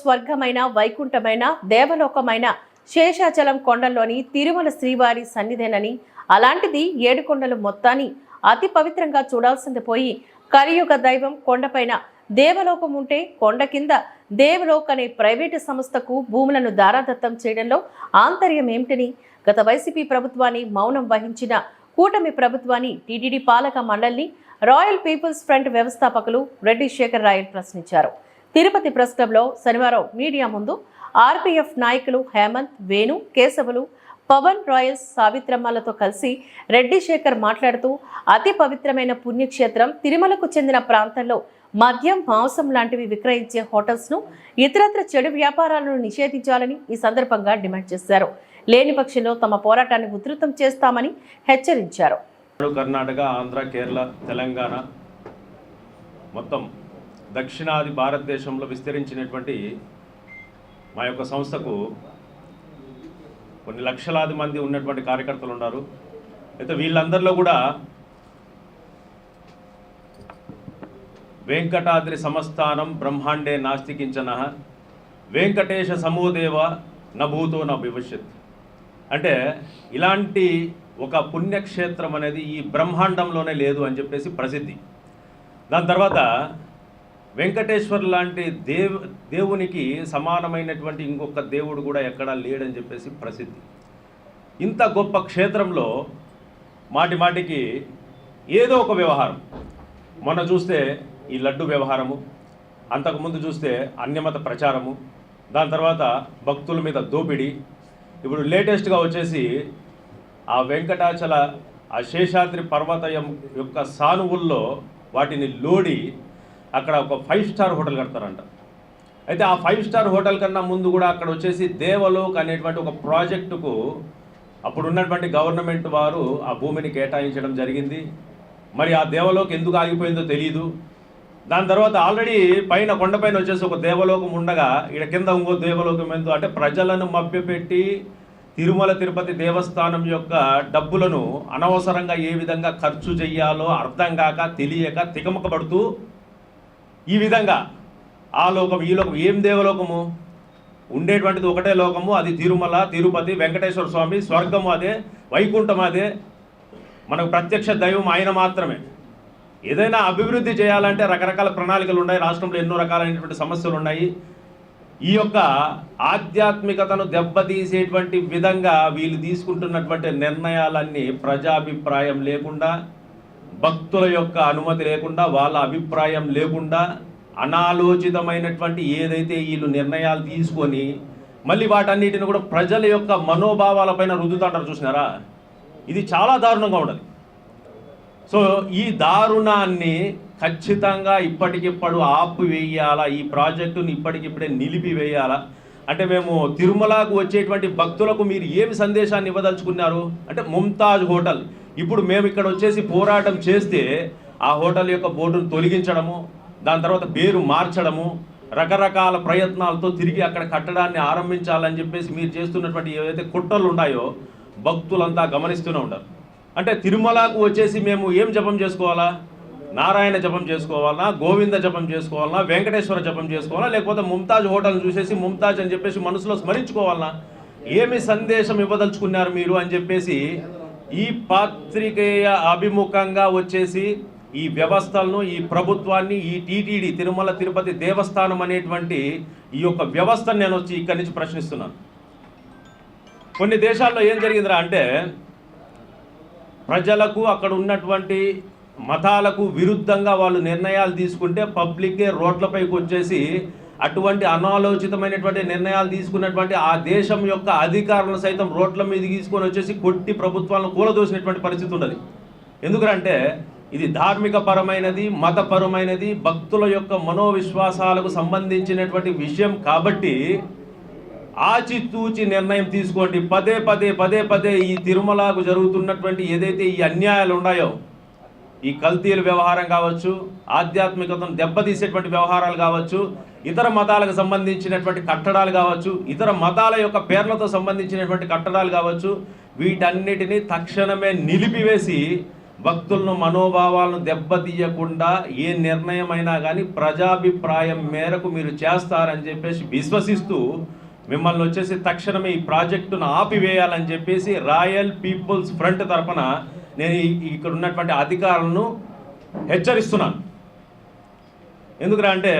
స్వర్గమైన వైకుంఠమైన దేవలోకమైన శేషాచలం కొండల్లోని తిరుమల శ్రీవారి సన్నిధేనని, అలాంటిది ఏడుకొండలు మొత్తాన్ని అతి పవిత్రంగా చూడాల్సింది పోయి కలియుగ దైవం కొండపైన దేవలోకం ఉంటే కొండ కింద దేవలోక్ అనే ప్రైవేటు సంస్థకు భూములను దారాదత్తం చేయడంలో ఆంతర్యం ఏమిటని గత వైసీపీ ప్రభుత్వాన్ని మౌనం వహించిన కూటమి ప్రభుత్వాన్ని టీటీడీ పాలక మండలిని రాయల్ పీపుల్స్ ఫ్రంట్ వ్యవస్థాపకులు రెడ్డి శేఖర్ రాయల్ ప్రశ్నించారు. తిరుపతి ప్రెస్ క్లబ్లో శనివారం మీడియా ముందు ఆర్పీఎఫ్ నాయకులు హేమంత్, వేణు, కేశవులు, పవన్, రాయల్స్, సావిత్రమ్మలతో కలిసి రెడ్డి శేఖర్ మాట్లాడుతూ అతి పవిత్రమైన పుణ్యక్షేత్రం తిరుమలకు చెందిన ప్రాంతంలో మద్యం, మాంసం లాంటివి విక్రయించే హోటల్స్ను, ఇతరత్ర చెడు వ్యాపారాలను నిషేధించాలని ఈ సందర్భంగా డిమాండ్ చేశారు. లేని పక్షంలో తమ పోరాటాన్ని ఉధృతం చేస్తామని హెచ్చరించారు. కర్ణాటక, ఆంధ్ర, కేరళ, తెలంగాణ మొత్తం దక్షిణాది భారతదేశంలో విస్తరించినటువంటి మా యొక్క సంస్థకు కొన్ని లక్షలాది మంది ఉన్నటువంటి కార్యకర్తలు ఉన్నారు. అయితే వీళ్ళందరిలో కూడా వెంకటాద్రి సంస్థానం బ్రహ్మాండే నాస్తి కించన వెంకటేశ సమోదేవ నభూతో నా భవిష్యత్ అంటే ఇలాంటి ఒక పుణ్యక్షేత్రం అనేది ఈ బ్రహ్మాండంలోనే లేదు అని చెప్పేసి ప్రసిద్ధి. దాని తర్వాత వెంకటేశ్వర్ లాంటి దేవునికి సమానమైనటువంటి ఇంకొక దేవుడు కూడా ఎక్కడా లేడని చెప్పేసి ప్రసిద్ధి. ఇంత గొప్ప క్షేత్రంలో మాటి మాటికి ఏదో ఒక వ్యవహారం, మొన్న చూస్తే ఈ లడ్డు వ్యవహారము, అంతకుముందు చూస్తే అన్యమత ప్రచారము, దాని తర్వాత భక్తుల మీద దోపిడీ, ఇప్పుడు లేటెస్ట్గా వచ్చేసి ఆ వెంకటాచల ఆ శేషాద్రి పర్వతయం యొక్క సానువుల్లో వాటిని లోడి అక్కడ ఒక 5 స్టార్ హోటల్ కడతారంట. అయితే ఆ 5 స్టార్ హోటల్ కన్నా ముందు కూడా అక్కడ వచ్చేసి దేవలోక్ అనేటువంటి ఒక ప్రాజెక్టుకు అప్పుడు ఉన్నటువంటి గవర్నమెంట్ వారు ఆ భూమిని కేటాయించడం జరిగింది. మరి ఆ దేవలోక్ ఎందుకు ఆగిపోయిందో తెలియదు. దాని తర్వాత ఆల్రెడీ పైన కొండపైన వచ్చేసి ఒక దేవలోకం ఉండగా ఇక్కడ కింద ఇంకో దేవలోకం ఎందుకు అంటే ప్రజలను మభ్యపెట్టి తిరుమల తిరుపతి దేవస్థానం యొక్క డబ్బులను అనవసరంగా ఏ విధంగా ఖర్చు చేయాలో అర్థం కాక తెలియక తికమకబడుతూ ఈ విధంగా ఆ లోకం ఈ లోకం ఏం దేవలోకము ఉండేటువంటిది ఒకటే లోకము, అది తిరుమల తిరుపతి వెంకటేశ్వర స్వామి, స్వర్గము అదే, వైకుంఠం అదే, మనకు ప్రత్యక్ష దైవం ఆయన మాత్రమే. ఏదైనా అభివృద్ధి చేయాలంటే రకరకాల ప్రణాళికలు ఉన్నాయి, రాష్ట్రంలో ఎన్నో రకాలైనటువంటి సమస్యలు ఉన్నాయి. ఈ యొక్క ఆధ్యాత్మికతను దెబ్బతీసేటువంటి విధంగా వీళ్ళు తీసుకుంటున్నటువంటి నిర్ణయాలన్నీ ప్రజాభిప్రాయం లేకుండా, భక్తుల యొక్క అనుమతి లేకుండా, వాళ్ళ అభిప్రాయం లేకుండా అనాలోచితమైనటువంటి ఏదైతే వీళ్ళు నిర్ణయాలు తీసుకొని మళ్ళీ వాటన్నిటిని కూడా ప్రజల యొక్క మనోభావాలపైన రుద్దుతాంటారు. చూసినారా? ఇది చాలా దారుణంగా ఉండదు. సో ఈ దారుణాన్ని ఖచ్చితంగా ఇప్పటికిప్పుడు ఆపివేయాలా, ఈ ప్రాజెక్టుని ఇప్పటికిప్పుడే నిలిపివేయాలా. అంటే మేము తిరుమలకు వచ్చేటువంటి భక్తులకు మీరు ఏమి సందేశాన్ని ఇవ్వదలుచుకున్నారు అంటే ముంతాజ్ హోటల్, ఇప్పుడు మేము ఇక్కడ వచ్చేసి పోరాటం చేస్తే ఆ హోటల్ యొక్క బోర్డును తొలగించడము, దాని తర్వాత పేరు మార్చడము, రకరకాల ప్రయత్నాలతో తిరిగి అక్కడ కట్టడాన్ని ఆరంభించాలని చెప్పేసి మీరు చేస్తున్నటువంటి ఏవైతే కుట్రలు ఉన్నాయో భక్తులంతా గమనిస్తూనే ఉంటారు. అంటే తిరుమలకు వచ్చేసి మేము ఏం జపం చేసుకోవాలా? నారాయణ జపం చేసుకోవాలన్నా, గోవింద జపం చేసుకోవాలన్నా, వెంకటేశ్వర జపం చేసుకోవాలా, లేకపోతే ముంతాజ్ హోటల్ని చూసేసి ముంతాజ్ అని చెప్పేసి మనసులో స్మరించుకోవాలన్నా? ఏమి సందేశం ఇవ్వదలుచుకున్నారు మీరు అని చెప్పేసి ఈ పాత్రికేయ అభిముఖంగా వచ్చేసి ఈ వ్యవస్థలను, ఈ ప్రభుత్వాన్ని, ఈ టీటీడీ తిరుమల తిరుపతి దేవస్థానం అనేటువంటి ఈ యొక్క వ్యవస్థను నేను వచ్చి ఇక్కడి నుంచి ప్రశ్నిస్తున్నాను. కొన్ని దేశాల్లో ఏం జరిగిందిరా అంటే ప్రజలకు అక్కడ ఉన్నటువంటి మతాలకు విరుద్ధంగా వాళ్ళు నిర్ణయాలు తీసుకుంటే పబ్లిక్కే రోడ్లపైకి వచ్చేసి అటువంటి అనాలోచితమైనటువంటి నిర్ణయాలు తీసుకున్నటువంటి ఆ దేశం యొక్క అధికారులను సైతం రోడ్ల మీద తీసుకొని వచ్చేసి కొట్టి ప్రభుత్వాలను కూలదోసినటువంటి పరిస్థితి ఉన్నది. ఎందుకంటే ఇది ధార్మిక పరమైనది, మతపరమైనది, భక్తుల యొక్క మనోవిశ్వాసాలకు సంబంధించినటువంటి విషయం కాబట్టి ఆచితూచి నిర్ణయం తీసుకోండి. పదే పదే పదే పదే ఈ తిరుమలకు జరుగుతున్నటువంటి ఏదైతే ఈ అన్యాయాలు ఉన్నాయో, ఈ కల్తీల వ్యవహారం కావచ్చు, ఆధ్యాత్మికతను దెబ్బతీసేటువంటి వ్యవహారాలు కావచ్చు, ఇతర మతాలకు సంబంధించినటువంటి కట్టడాలు కావచ్చు, ఇతర మతాల యొక్క పేర్లతో సంబంధించినటువంటి కట్టడాలు కావచ్చు, వీటన్నిటినీ తక్షణమే నిలిపివేసి భక్తులను మనోభావాలను దెబ్బతీయకుండా ఏ నిర్ణయం అయినా కానీ ప్రజాభిప్రాయం మేరకు మీరు చేస్తారని చెప్పేసి విశ్వసిస్తూ మిమ్మల్ని వచ్చేసి తక్షణమే ఈ ప్రాజెక్టును ఆపివేయాలని చెప్పేసి రాయల్ పీపుల్స్ ఫ్రంట్ తరఫున నేను ఇక్కడ ఉన్నటువంటి అధికారులను హెచ్చరిస్తున్నాను. ఎందుకురా అంటే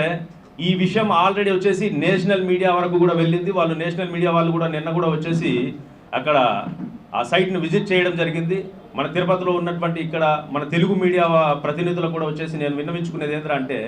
ఈ విషయం ఆల్రెడీ వచ్చేసి నేషనల్ మీడియా వరకు కూడా వెళ్ళింది. నేషనల్ మీడియా వాళ్ళు కూడా నిన్న కూడా వచ్చేసి అక్కడ ఆ సైట్ను విజిట్ చేయడం జరిగింది. మన తిరుపతిలో ఉన్నటువంటి ఇక్కడ మన తెలుగు మీడియా ప్రతినిధులకు కూడా వచ్చేసి నేను విన్నవించుకునేది ఏంటంటే